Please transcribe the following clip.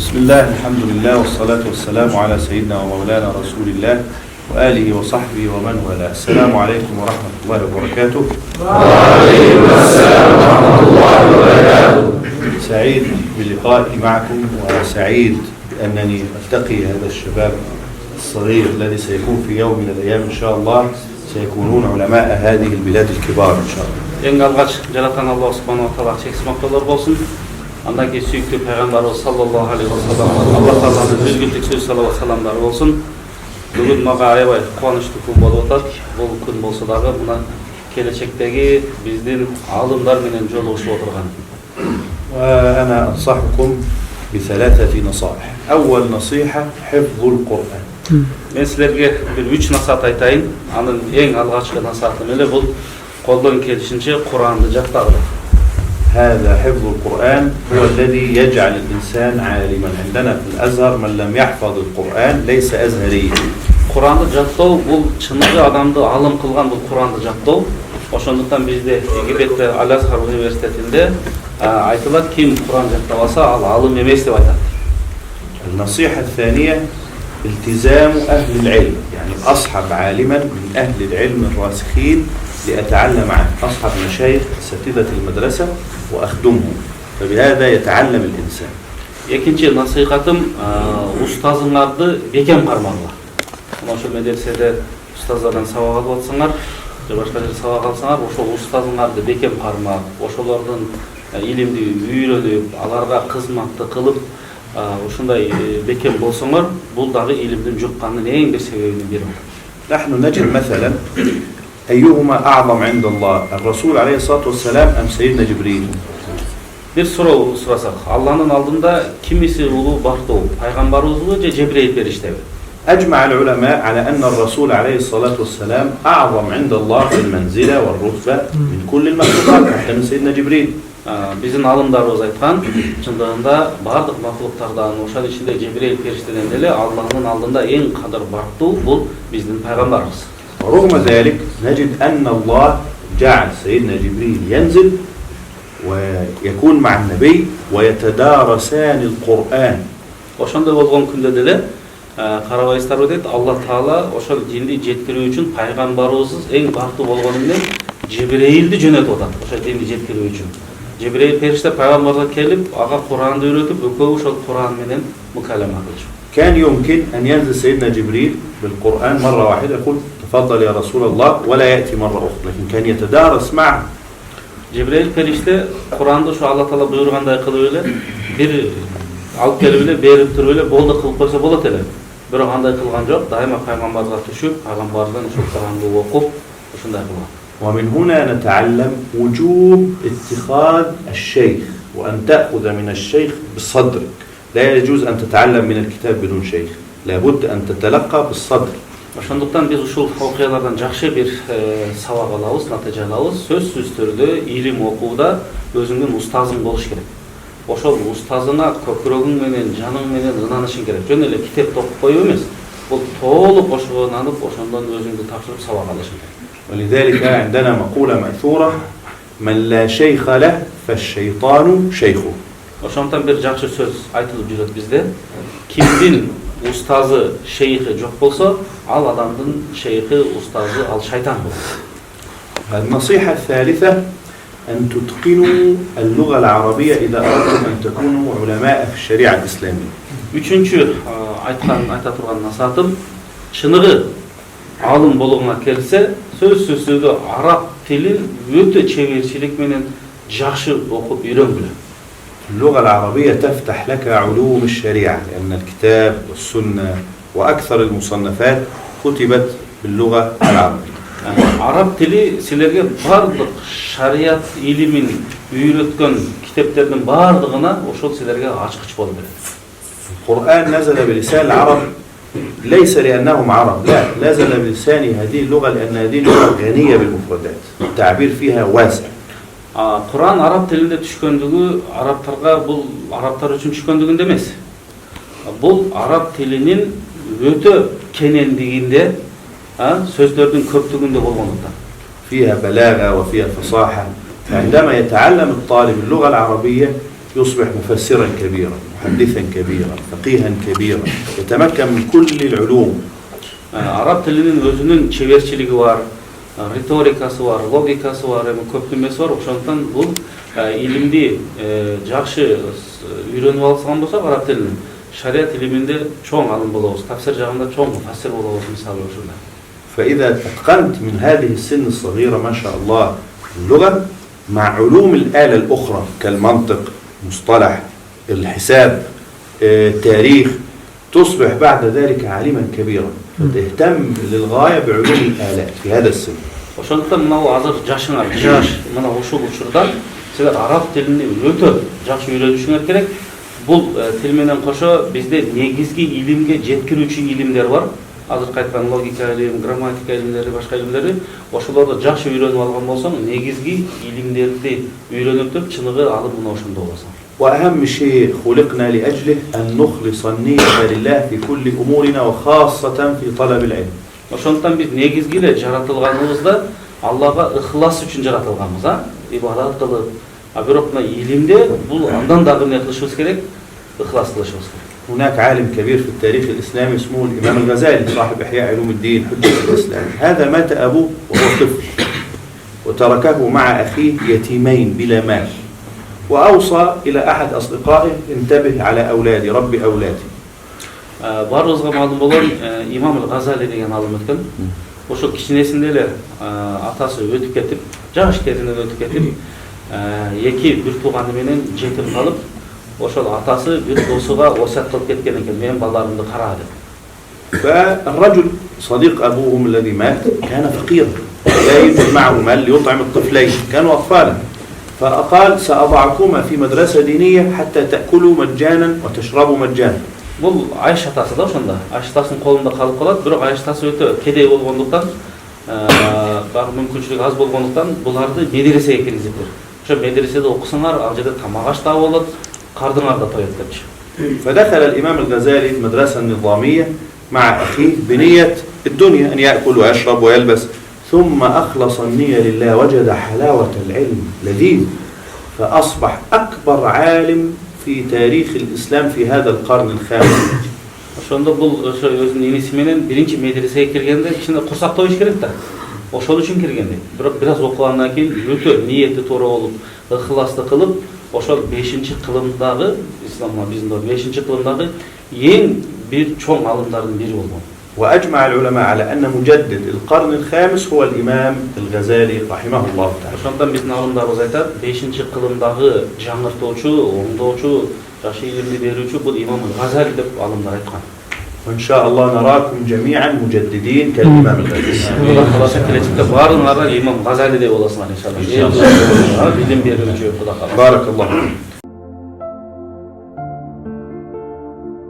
بسم الله الحمد لله والصلاة والسلام على سيدنا ومولانا رسول الله وآله وصحبه ومن والاه. السلام عليكم ورحمة الله وبركاته. وعليكم السلام ورحمة الله وبركاته. سعيد بلقائي معكم وسعيد بأنني ألتقي هذا الشباب الصغير الذي سيكون في يوم من الأيام إن شاء الله سيكونون علماء هذه البلاد الكبار إن شاء الله. Ең алғаш жаратқан Аллах субханаху ва тағала шексіз мақтаулар болсын. Андан кейін сүйікті пайғамбарымыз саллаллаху алейхи ва саллам, Алла тағаланың мезгілдік сөз салауат саламдары болсын. Бүгін маған аябай қуанышты күн болып отыр. Бұл күн болса дағы мына келешектегі біздің ғалымдар менен жолығышып отырған. وأنا أنصحكم بثلاثة نصائح. أول نصيحة حفظ القرآن. Мен сілерге бір 3 насихат айтайын. Анын ең алғашқы насихатым эле бұл қолдан келишинче Құранды жаттағыды. هذا حفظ القرآن هو الذي يجعل الإنسان عالما. عندنا في الأزهر من لم يحفظ القرآن ليس أزهري. Құранды жаттау бұл чыныгы адамды алым қылған бұл Құранды жаттау. Ошондуктан бизде Египетте Ал-Азхар университетинде айтылат ким Құран жаттап алса ал алым эмес деп айтат. النصيحة الثانية التزام أهل العلم، يعني أصحب عالما من أهل العلم الراسخين لأتعلم عنه، أصحب مشايخ أساتذة المدرسة وأخدمهم، فبهذا يتعلم الإنسان. Экинчи насихатым устазыңарды бекем кармагыла. Ошол медреседе устаздардан сабак алып атсаңар, же башка жерде сабак алсаңар, ошол устазыңарды бекем кармап, ошолордун илимди үйрөнүп, аларга кызматты кылып, ушундай бекем болсоңор, бул дагы илимдин жуккандын эң бир себебинин бири. نحن نجد مثلا أيهما أعظم عند الله الرسول عليه الصلاة والسلام أم سيدنا جبريل؟ Bir суроо сурасак, Алланын алдында кимиси улуу бартуу, пайгамбарыбызбы же Жебрейил периштеби? أجمع العلماء على أن الرسول عليه الصلاة والسلام أعظم عند الله في المنزلة والرتبة من كل المخلوقات حتى من سيدنا جبريل. Биздин алымдарыбыз айткан, чындыгында бардык макулуктардан, ошол ичинде Жебрейил периштеден деле Алланын алдында эң кадыр бартуу бул биздин пайгамбарыбыз. ورغم ذلك نجد أن الله جعل سيدنا جبريل ينزل ويكون مع النبي ويتدارسان القرآن. Ошондой болгон күндө деле карабайсыздарбы дейт, Алла Таала ошол динди жеткирүү үчүн пайгамбарыбыз эң бартуу болгону менен Жебрейилди жөнөтүп атат. Ошол динди жеткирүү үчүн. Жебрейил периште пайгамбарга келип, ага Куранды үйрөтүп, экөө ошол Куран менен мукалама кылышат. كان يمكن أن ينزل سيدنا جبريل بالقرآن مرة واحدة يقول تفضل يا رسول الله ولا يأتي مرة أخرى، لكن كان يتدارس معه. Жебрейил периште Куранды ошо Алла Таала буйругандай кылып эле, бир алып келип эле, берип туруп эле, болду кылып койсо болот эле. Бирок андай кылган жок, дайыма пайгамбарга түшүп, пайгамбардан ошо Куранды окуп, ошондой кылган. ومن هنا نتعلم وجوب اتخاذ الشيخ وأن تأخذ من الشيخ بصدرك. لا يجوز أن تتعلم من الكتاب بدون شيخ، لابد أن تتلقى بالصدر. Ошондуктан биз ушул окуялардан жакшы бир сабак алабыз, натыйжа алабыз. Сөзсүз түрдө илим окууда өзүңдүн устазың болуш керек. Ошол устазыңа көкүрөгүң менен, жаның менен ынанышың керек. Жөн эле китепти окуп коюу эмес. Бул толук ошонанып, ошондон өзүңдү тапшырып сабак алышың керек. ولذلك عندنا مقولة مأثورة من لا شيخ له فالشيطان شيخه. Ошондон бир жакшы сөз айтылып жүрөт бизде. Кимдин устазы, шейхи жок болсо, ал адамдын шейхи, устазы, ал шайтан болот. النصيحة الثالثة أن تتقنوا اللغة العربية إذا أردتم أن تكونوا علماء في الشريعة الإسلامية. Үчүнчү айта турган насаатым, чыныгы алым болгуңа келсе, сөзсүз түрдө араб тилин өтө чеберчилик менен жакшы окуп үйрөнгүлө. اللغة العربية تفتح لك علوم الشريعة لأن الكتاب والسنة وأكثر المصنفات كتبت باللغة العربية. Араб тили силерге бардык шарият илимин үйрөткөн китептердин бардыгына ошол силерге ачкыч болуп берет. القرآن نزل بلسان العرب ليس لأنهم عرب، لا، نزل بلسان هذه اللغة لأن هذه اللغة غنية بالمفردات، التعبير فيها واسع. Kur'an Arap tilinde түшкөндүгү арабтарга бул арабтар үчүн түшкөндүгүндө эмес. Бул араб тилинин өтө кенендигинде, сөздөрдүн көптүгүндө болгондуктан. فيها بلاغة وفيها فصاحة. فعندما يتعلم الطالب اللغة العربية يصبح مفسرا كبيرا، محدثا كبيرا، فقيها كبيرا، يتمكن من كل العلوم. Arap tilinin özünün çevirçiligi var, ritorikası var, logikası var, көп немеси бар. Ошондуктан бул илимди жакшы үйрөнүп алсаң болсок, араб тилин шариат илиминде чоң алым болобуз, тафсир жагында чоң муфассир болобуз мисалы ушундай. فإذا اتقنت من هذه السن الصغيرة ما شاء الله اللغة مع علوم الآلة الأخرى كالمنطق، مصطلح، الحساب، التاريخ، تصبح بعد ذلك عالما كبيرا. فتهتم للغاية بعلوم الآلات في هذا السن. Ошондуктан мынау азыр жашыңар, жаш, мына ушул учурда силер араб тилин өтө жакшы үйрөнүшүңөр керек. Бул тил менен кошо бизде негизги илимге жеткирүүчү илимдер бар. Азыр айткан логика илим, грамматика илимдери, башка илимдери, ошолорду жакшы үйрөнүп алган болсоң, негизги илимдерди үйрөнүп туруп чыныгы алып мына ошондо болосуң. وأهم شيء خلقنا لأجله أن نخلص النية لله في كل أمورنا وخاصة في طلب العلم. Ошондуктан биз негизги эле жаратылганыбызда Аллага ыхлас үчүн жаратылганбыз, ибадат кылып. А бирок мына илимде бул андан дагы эмне кылышыбыз керек? Ыхлас кылышыбыз керек. هناك عالم كبير في التاريخ الإسلامي اسمه الإمام الغزالي صاحب إحياء علوم الدين حجة الإسلام. هذا مات أبوه وهو طفل وتركه مع أخيه يتيمين بلا مال، وأوصى إلى أحد أصدقائه انتبه على أولادي، ربي أولادي. Барыбызга маалым болгон Имам Газали деген алым өткөн. Ошо кичинесинде эле атасы өтүп кетип, жаш кезинен өтүп кетип, эки бир тууганы менен жетим калып, ошол атасы бир досуга осият кылып кеткен экен, мен балдарымды кара деп. فالرجل صديق أبوهم الذي مات كان فقيرا لا يوجد معه مال ليطعم الطفلين، كانوا أطفالا، فقال سأضعكما في مدرسة دينية حتى تأكلوا مجانا وتشربوا مجانا. Бул Айша атасы да ошондо. Айша атасынын колунда калып калат, бирок Айша атасы өтө кедей болгондуктан, бак мүмкүнчүлүгү аз болгондуктан буларды медресеге киргизиптир. Ошо медреседе окусаңар, ал жерде тамак аш да болот, кардыңар да тоет депчи. فدخل الإمام الغزالي المدرسة النظامية مع أخيه بنية الدنيا أن يأكل ويشرب ويلبس، ثم أخلص النية لله وجد حلاوة العلم لذيذ، فأصبح أكبر عالم في تاريخ الإسلام في هذا القرن الخامس. Ошондо бул ошо өзүнүн иниси менен биринчи медресеге киргенде кичине курсак тоюш керек да. Ошол үчүн киргенде. Бирок бир аз окугандан кийин өтө ниети туура болуп, ыхласты кылып, ошол 5-кылымдагы исламда биздин 5-кылымдагы эң бир чоң алымдардын бири болгон. وأجمع العلماء على أن مجدد القرن الخامس هو الإمام الغزالي رحمه الله تعالى. Ошондон биздин алымдарыбыз айтат, 5-кылымдагы жаңыртуучу, оңдоочу, жакшы илимди берүүчү бул имам Газали деп алымдар айткан. وإن شاء الله نراكم جميعا مجددين كالإمام الغزالي. Алла кааласа келечекте баарыңар имам Газали деп болосуңар иншалла. Билим берүүчү Кудай кааласа. بارك الله.